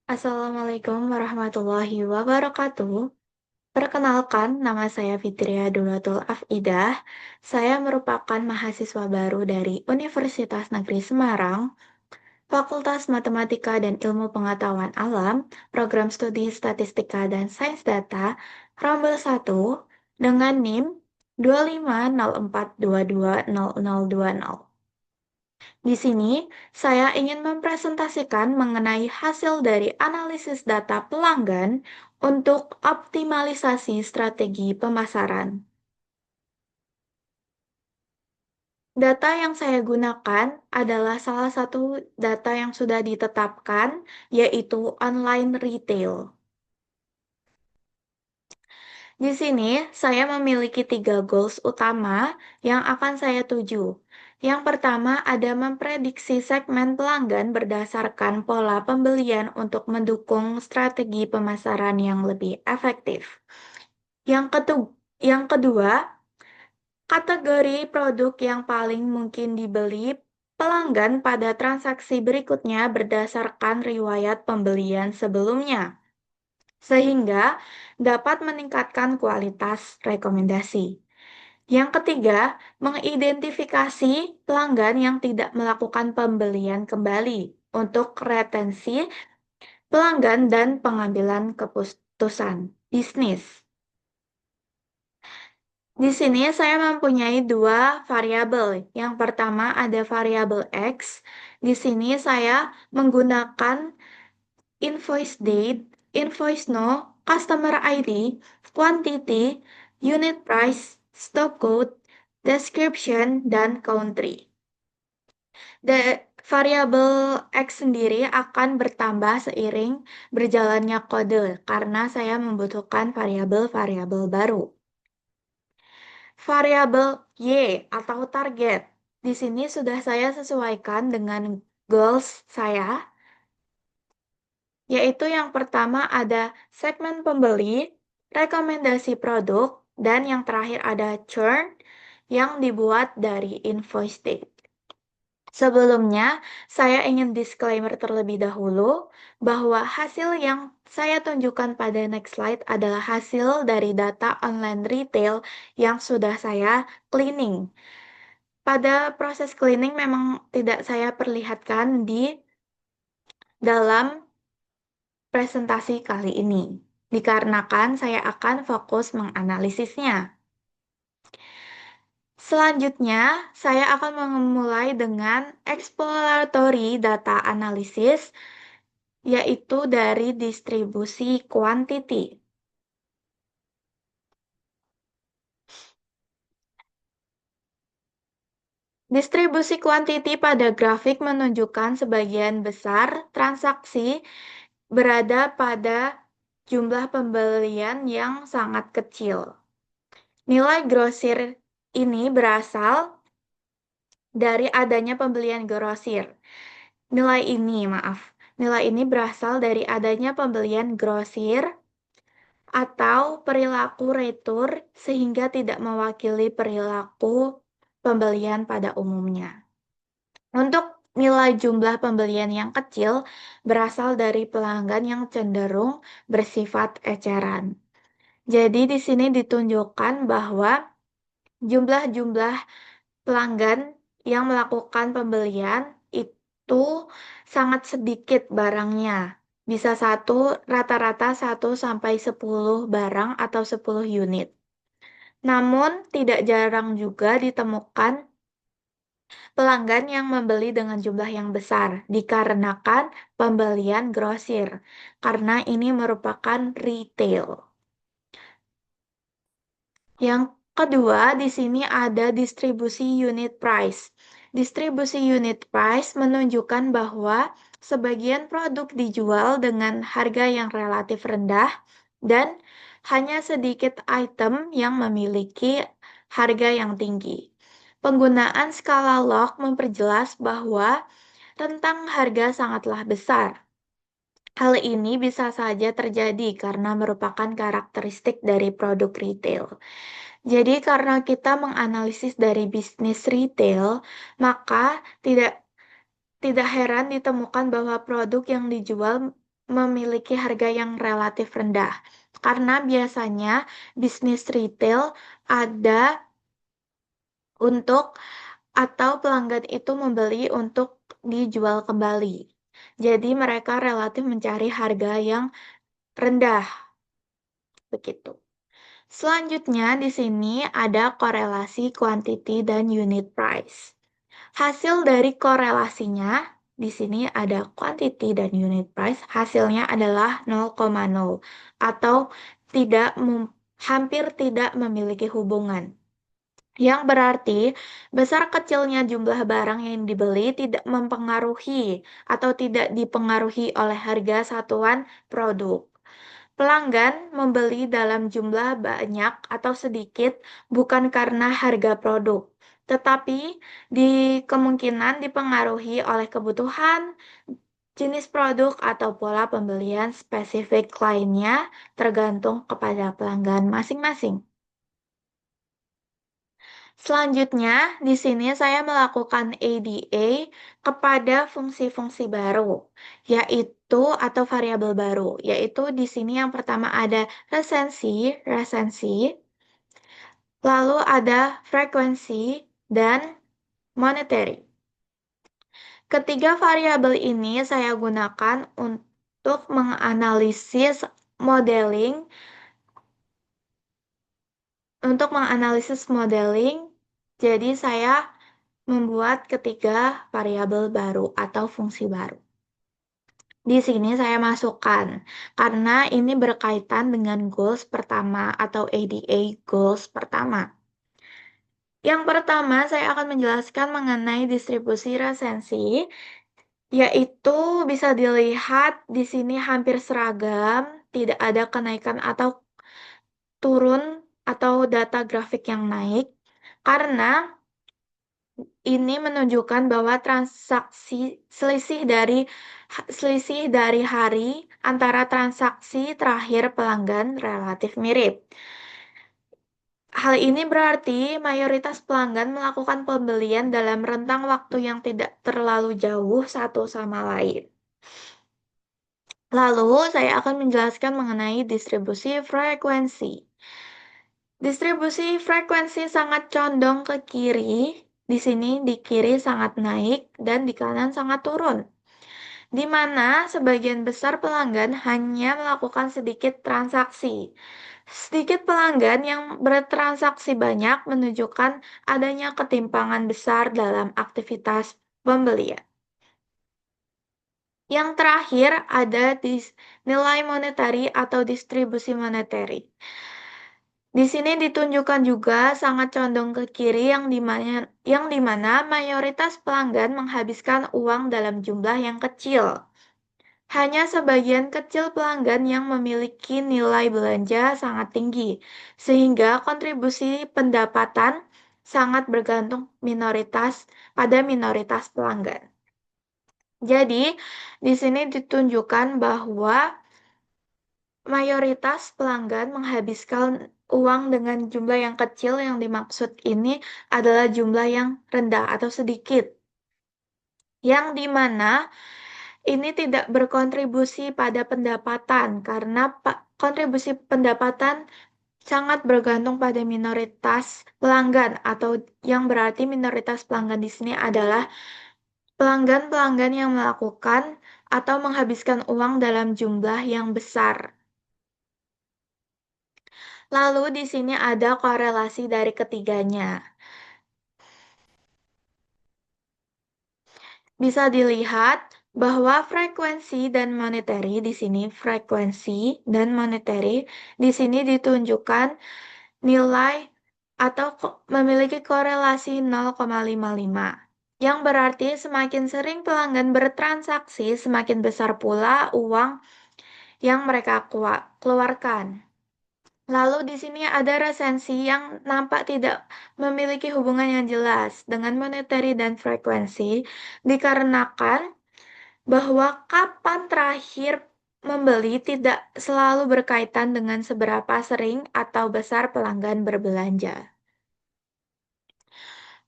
Assalamualaikum warahmatullahi wabarakatuh. Perkenalkan, nama saya Fitria Dunatul Afidah. Saya merupakan mahasiswa baru dari Universitas Negeri Semarang, Fakultas Matematika dan Ilmu Pengetahuan Alam, Program Studi Statistika dan Sains Data, Rombel 1, dengan NIM 25042200020. Di sini, saya ingin mempresentasikan mengenai hasil dari analisis data pelanggan untuk optimalisasi strategi pemasaran. Data yang saya gunakan adalah salah satu data yang sudah ditetapkan, yaitu online retail. Di sini, saya memiliki 3 goals utama yang akan saya tuju. Yang pertama ada memprediksi segmen pelanggan berdasarkan pola pembelian untuk mendukung strategi pemasaran yang lebih efektif. Yang kedua, kategori produk yang paling mungkin dibeli pelanggan pada transaksi berikutnya berdasarkan riwayat pembelian sebelumnya, sehingga dapat meningkatkan kualitas rekomendasi. Yang ketiga, mengidentifikasi pelanggan yang tidak melakukan pembelian kembali untuk retensi pelanggan dan pengambilan keputusan bisnis. Di sini saya mempunyai 2 variabel. Yang pertama ada variabel X. Di sini saya menggunakan invoice date, invoice no, customer ID, quantity, unit price, stock code, description, dan country. Variabel X sendiri akan bertambah seiring berjalannya kode karena saya membutuhkan variabel-variabel baru. Variabel Y atau target. Di sini sudah saya sesuaikan dengan goals saya, yaitu yang pertama ada segmen pembeli, rekomendasi produk, dan yang terakhir ada churn yang dibuat dari invoice date. Sebelumnya, saya ingin disclaimer terlebih dahulu bahwa hasil yang saya tunjukkan pada next slide adalah hasil dari data online retail yang sudah saya cleaning. Pada proses cleaning memang tidak saya perlihatkan di dalam presentasi kali ini, dikarenakan saya akan fokus menganalisisnya. Selanjutnya, saya akan memulai dengan exploratory data analysis, yaitu dari distribusi quantity. Distribusi quantity pada grafik menunjukkan sebagian besar transaksi berada pada jumlah pembelian yang sangat kecil. Nilai grosir ini berasal dari adanya pembelian grosir. Nilai ini berasal dari adanya pembelian grosir atau perilaku retur sehingga tidak mewakili perilaku pembelian pada umumnya. Untuk nilai jumlah pembelian yang kecil berasal dari pelanggan yang cenderung bersifat eceran. Jadi di sini ditunjukkan bahwa jumlah pelanggan yang melakukan pembelian itu sangat sedikit barangnya. Bisa rata-rata 1 sampai 10 barang atau 10 unit. Namun tidak jarang juga ditemukan pelanggan yang membeli dengan jumlah yang besar dikarenakan pembelian grosir karena ini merupakan retail. Yang kedua, di sini ada distribusi unit price. Distribusi unit price menunjukkan bahwa sebagian produk dijual dengan harga yang relatif rendah dan hanya sedikit item yang memiliki harga yang tinggi. Penggunaan skala log memperjelas bahwa rentang harga sangatlah besar. Hal ini bisa saja terjadi karena merupakan karakteristik dari produk retail. Jadi karena kita menganalisis dari bisnis retail, maka tidak heran ditemukan bahwa produk yang dijual memiliki harga yang relatif rendah. Karena biasanya bisnis retail ada untuk atau pelanggan itu membeli untuk dijual kembali. Jadi mereka relatif mencari harga yang rendah begitu. Selanjutnya di sini ada korelasi quantity dan unit price. Hasil dari korelasinya di sini ada quantity dan unit price. Hasilnya adalah 0,0 atau tidak hampir tidak memiliki hubungan. Yang berarti besar kecilnya jumlah barang yang dibeli tidak mempengaruhi atau tidak dipengaruhi oleh harga satuan produk. Pelanggan membeli dalam jumlah banyak atau sedikit bukan karena harga produk, tetapi di kemungkinan dipengaruhi oleh kebutuhan, jenis produk, atau pola pembelian spesifik lainnya tergantung kepada pelanggan masing-masing. Selanjutnya, di sini saya melakukan ADA kepada fungsi-fungsi baru, yaitu atau variabel baru, yaitu di sini yang pertama ada resensi, lalu ada frekuensi, dan monetary. Ketiga variabel ini saya gunakan untuk menganalisis modeling, jadi saya membuat ketiga variabel baru atau fungsi baru. Di sini saya masukkan karena ini berkaitan dengan goals pertama atau ADA goals pertama. Yang pertama saya akan menjelaskan mengenai distribusi resensi, yaitu bisa dilihat di sini hampir seragam, tidak ada kenaikan atau turun atau data grafik yang naik karena ini menunjukkan bahwa transaksi selisih dari hari antara transaksi terakhir pelanggan relatif mirip. Hal ini berarti mayoritas pelanggan melakukan pembelian dalam rentang waktu yang tidak terlalu jauh satu sama lain. Lalu, saya akan menjelaskan mengenai distribusi frekuensi. Distribusi frekuensi sangat condong ke kiri. Di sini di kiri sangat naik dan di kanan sangat turun, di mana sebagian besar pelanggan hanya melakukan sedikit transaksi. Sedikit pelanggan yang bertransaksi banyak menunjukkan adanya ketimpangan besar dalam aktivitas pembelian. Yang terakhir ada nilai monetary atau distribusi monetary. Di sini ditunjukkan juga sangat condong ke kiri yang dimana mayoritas pelanggan menghabiskan uang dalam jumlah yang kecil. Hanya sebagian kecil pelanggan yang memiliki nilai belanja sangat tinggi, sehingga kontribusi pendapatan sangat bergantung pada minoritas pelanggan. Jadi, di sini ditunjukkan bahwa mayoritas pelanggan menghabiskan uang dengan jumlah yang kecil, yang dimaksud ini adalah jumlah yang rendah atau sedikit, yang dimana ini tidak berkontribusi pada pendapatan karena kontribusi pendapatan sangat bergantung pada minoritas pelanggan atau yang berarti minoritas pelanggan di sini adalah pelanggan-pelanggan yang melakukan atau menghabiskan uang dalam jumlah yang besar. Lalu di sini ada korelasi dari ketiganya. Bisa dilihat bahwa frekuensi dan monetary di sini ditunjukkan nilai atau memiliki korelasi 0,55. Yang berarti semakin sering pelanggan bertransaksi, semakin besar pula uang yang mereka keluarkan. Lalu di sini ada resensi yang nampak tidak memiliki hubungan yang jelas dengan monetary dan frekuensi dikarenakan bahwa kapan terakhir membeli tidak selalu berkaitan dengan seberapa sering atau besar pelanggan berbelanja.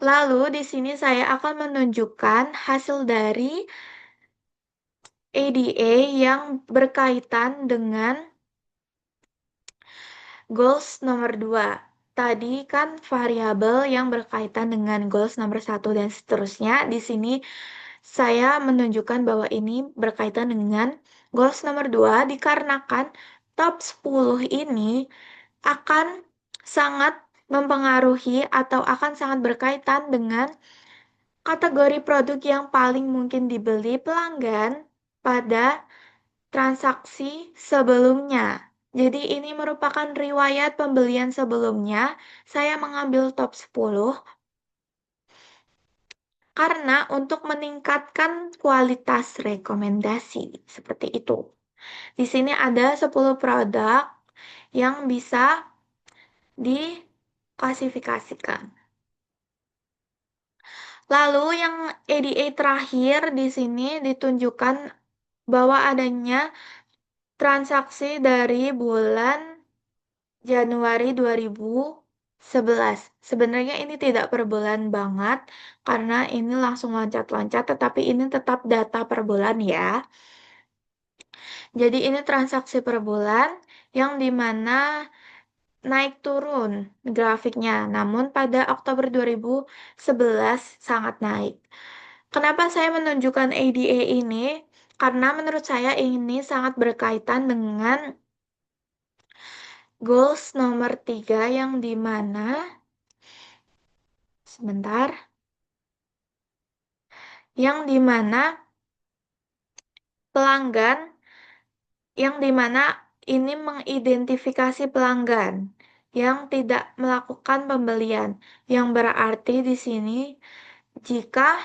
Lalu di sini saya akan menunjukkan hasil dari ADA yang berkaitan dengan goals nomor 2. Tadi kan variabel yang berkaitan dengan goals nomor 1 dan seterusnya. Di sini saya menunjukkan bahwa ini berkaitan dengan goals nomor 2 dikarenakan top 10 ini akan sangat mempengaruhi atau akan sangat berkaitan dengan kategori produk yang paling mungkin dibeli pelanggan pada transaksi sebelumnya. Jadi ini merupakan riwayat pembelian sebelumnya. Saya mengambil top 10 karena untuk meningkatkan kualitas rekomendasi seperti itu. Di sini ada 10 produk yang bisa diklasifikasikan. Lalu yang ADA terakhir di sini ditunjukkan bahwa adanya transaksi dari bulan Januari 2011. Sebenarnya ini tidak per bulan banget karena ini langsung loncat-loncat, tetapi ini tetap data per bulan ya. Jadi ini transaksi per bulan yang dimana naik turun grafiknya. Namun pada Oktober 2011 sangat naik. Kenapa saya menunjukkan ADA ini? Karena menurut saya ini sangat berkaitan dengan goals nomor 3 yang dimana sebentar, yang dimana pelanggan, yang dimana ini mengidentifikasi pelanggan yang tidak melakukan pembelian, yang berarti di sini jika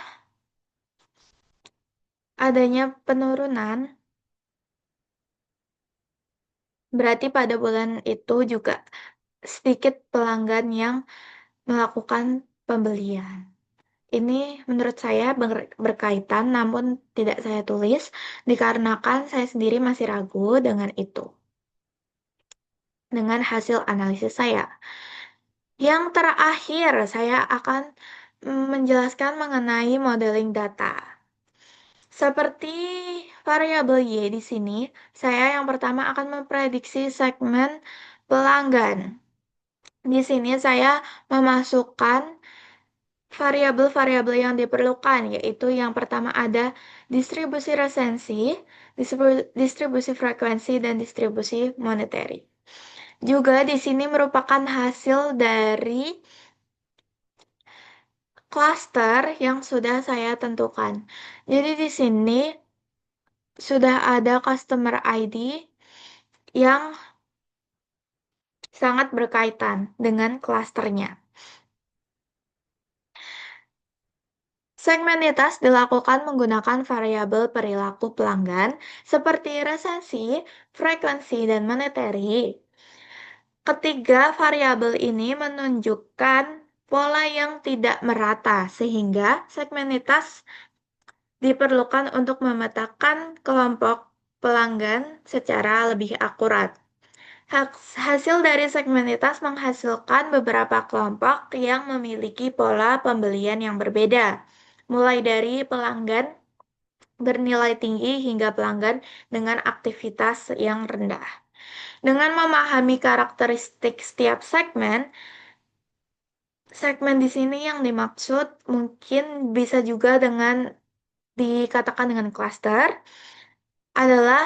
adanya penurunan, berarti pada bulan itu juga sedikit pelanggan yang melakukan pembelian. Ini menurut saya berkaitan, namun tidak saya tulis dikarenakan saya sendiri masih ragu dengan itu, dengan hasil analisis saya. Yang terakhir, saya akan menjelaskan mengenai modeling data. Seperti variabel Y di sini, saya yang pertama akan memprediksi segmen pelanggan. Di sini saya memasukkan variabel-variabel yang diperlukan, yaitu yang pertama ada distribusi resensi, distribusi frekuensi, dan distribusi monetary. Juga di sini merupakan hasil dari klaster yang sudah saya tentukan. Jadi di sini sudah ada customer ID yang sangat berkaitan dengan klasternya. Segmentitas dilakukan menggunakan variabel perilaku pelanggan seperti resensi, frekuensi, dan monetary. Ketiga variabel ini menunjukkan pola yang tidak merata, sehingga segmentitas diperlukan untuk memetakan kelompok pelanggan secara lebih akurat. Hasil dari segmentitas menghasilkan beberapa kelompok yang memiliki pola pembelian yang berbeda, mulai dari pelanggan bernilai tinggi hingga pelanggan dengan aktivitas yang rendah. Dengan memahami karakteristik setiap segmen, segmen di sini yang dimaksud mungkin bisa juga dengan dikatakan dengan cluster, adalah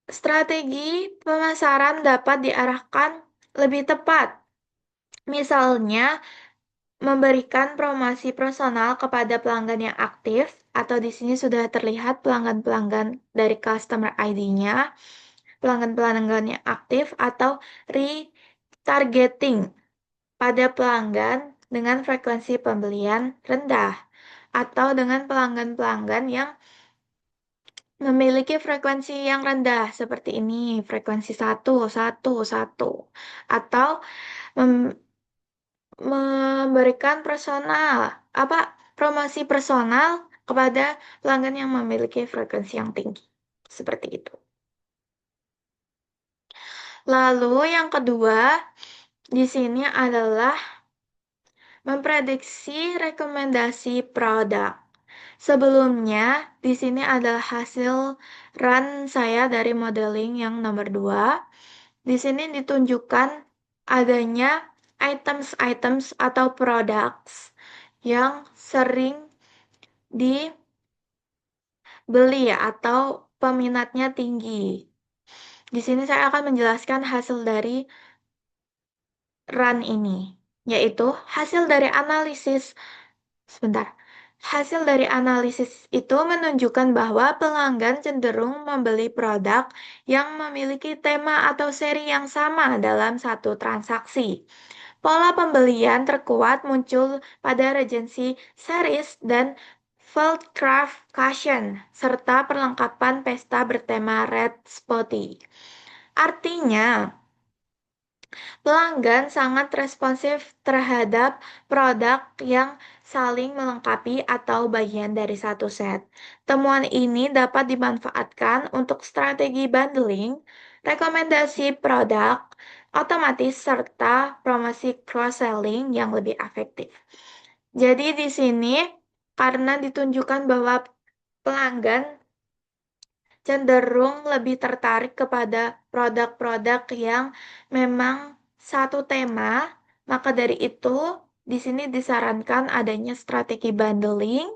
strategi pemasaran dapat diarahkan lebih tepat. Misalnya, memberikan promosi personal kepada pelanggan yang aktif, atau di sini sudah terlihat pelanggan-pelanggan dari customer ID-nya, pelanggan-pelanggan yang aktif, atau retargeting pada pelanggan dengan frekuensi pembelian rendah, atau dengan pelanggan-pelanggan yang memiliki frekuensi yang rendah seperti ini, frekuensi 1, 1, 1, atau memberikan promosi personal kepada pelanggan yang memiliki frekuensi yang tinggi. Seperti itu. Lalu yang kedua di sini adalah memprediksi rekomendasi produk. Sebelumnya, di sini adalah hasil run saya dari modeling yang nomor 2. Di sini ditunjukkan adanya items-items atau products yang sering dibeli ya, atau peminatnya tinggi. Di sini saya akan menjelaskan hasil dari run ini, yaitu hasil dari analisis. Sebentar. Hasil dari analisis itu menunjukkan bahwa pelanggan cenderung membeli produk yang memiliki tema atau seri yang sama dalam satu transaksi. Pola pembelian terkuat muncul pada Regency Series dan Fieldcraft Cushion, serta perlengkapan pesta bertema Red Spotty. Artinya, pelanggan sangat responsif terhadap produk yang saling melengkapi atau bagian dari satu set. Temuan ini dapat dimanfaatkan untuk strategi bundling, rekomendasi produk otomatis, serta promosi cross-selling yang lebih efektif. Jadi di sini karena ditunjukkan bahwa pelanggan cenderung lebih tertarik kepada produk-produk yang memang satu tema, maka dari itu di sini disarankan adanya strategi bundling,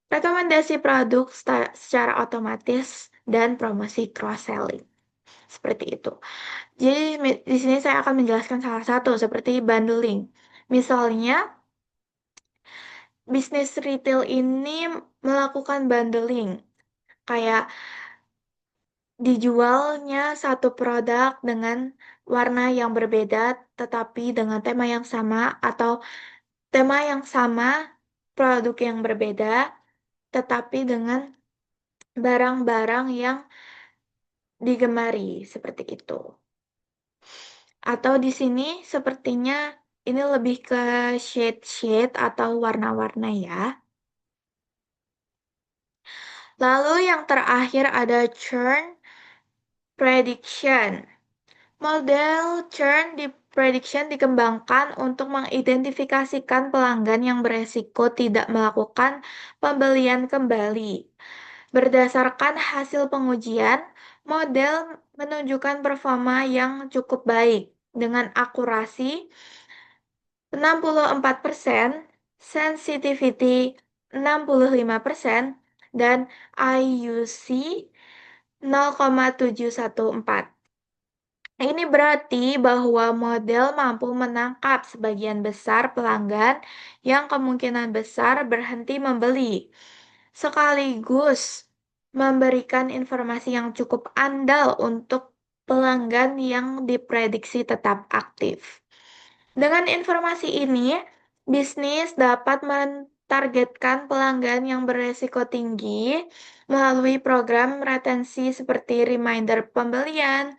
rekomendasi produk secara otomatis, dan promosi cross-selling. Seperti itu. Jadi di sini saya akan menjelaskan salah satu seperti bundling. Misalnya, bisnis retail ini melakukan bundling. Kayak dijualnya satu produk dengan warna yang berbeda tetapi dengan tema yang sama, atau tema yang sama, produk yang berbeda tetapi dengan barang-barang yang digemari, seperti itu. Atau di sini sepertinya ini lebih ke shade-shade atau warna-warna ya. Lalu yang terakhir ada churn prediction. Model churn prediction dikembangkan untuk mengidentifikasikan pelanggan yang beresiko tidak melakukan pembelian kembali. Berdasarkan hasil pengujian, model menunjukkan performa yang cukup baik dengan akurasi 64%, sensitivity 65%, dan IUC 0,714. Ini berarti bahwa model mampu menangkap sebagian besar pelanggan yang kemungkinan besar berhenti membeli, sekaligus memberikan informasi yang cukup andal untuk pelanggan yang diprediksi tetap aktif. Dengan informasi ini, bisnis dapat mentargetkan pelanggan yang beresiko tinggi melalui program retensi seperti reminder pembelian,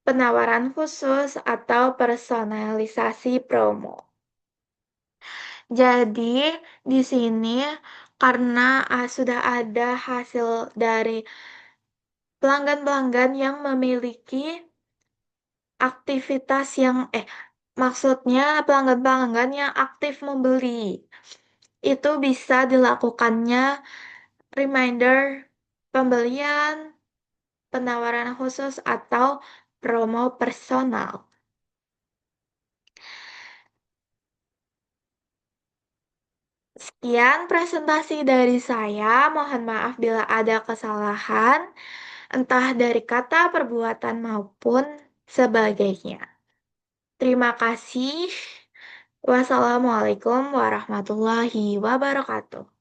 penawaran khusus, atau personalisasi promo. Jadi, di sini karena sudah ada hasil dari pelanggan-pelanggan yang memiliki aktivitas yang maksudnya pelanggan-pelanggan yang aktif membeli. Itu bisa dilakukannya reminder pembelian, penawaran khusus, atau promo personal. Sekian presentasi dari saya. Mohon maaf bila ada kesalahan, entah dari kata, perbuatan, maupun sebagainya. Terima kasih. Wassalamualaikum warahmatullahi wabarakatuh.